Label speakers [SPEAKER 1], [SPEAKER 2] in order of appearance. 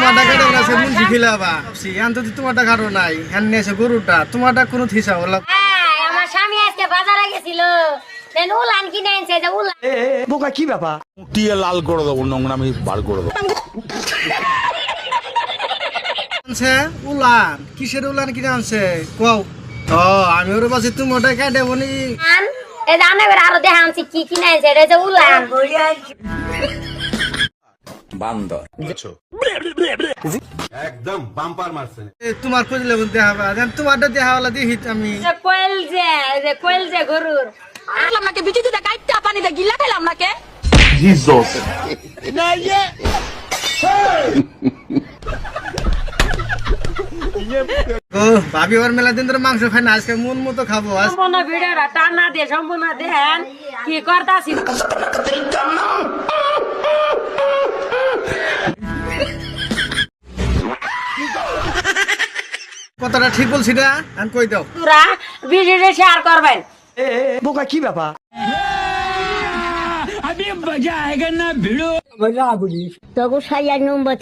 [SPEAKER 1] তোমারটা কেটে গেছে মুন্সি খিলাবা সিয়ান তো তোমারটা কাটো নাই হ্যান নিয়েছে গরুটা তোমারটা কোনো থিসা বলা
[SPEAKER 2] আমার স্বামী আজকে বাজারে গেছিল দেন উলান কিনে আনছে যে উলান
[SPEAKER 3] বোকা কি ব্যাপার
[SPEAKER 4] উঠিয়ে লাল করে দেবো নোংরামি বার করে দেবো
[SPEAKER 1] আনছে উলান কিসের উলান কিনে আনছে কও ও আমি ওর পাশে তোমারটা কেটে বনি
[SPEAKER 2] এই জানে আরো দেখা আনছি কি কিনে আনছে এটা যে উলান
[SPEAKER 4] বান্দর
[SPEAKER 5] একদম বাম্পার মারছে
[SPEAKER 1] তোমার খুঁজলে দেখাবা তোমারটা দেখাওয়ালা দিয়ে আমি
[SPEAKER 2] কোয়েল যে গরুর
[SPEAKER 6] আপনাকে বিচি দিতে কাইটা পানিতে গিলা খেলাম নাকে
[SPEAKER 1] ও ভাবি ওর মেলা দিন ধরে মাংস খাই না আজকে মন মতো খাবো আজ
[SPEAKER 2] সম্পূর্ণ ভিডিওটা টানা দিয়ে সম্পূর্ণ দেখেন কি করতাছি
[SPEAKER 1] কথাটা ঠিক বলছি না আমি কই দাও
[SPEAKER 2] পুরা ভিডিওটা শেয়ার করবেন
[SPEAKER 3] বোকা কি ব্যাপার
[SPEAKER 2] তগো সাইয়ার নম্বর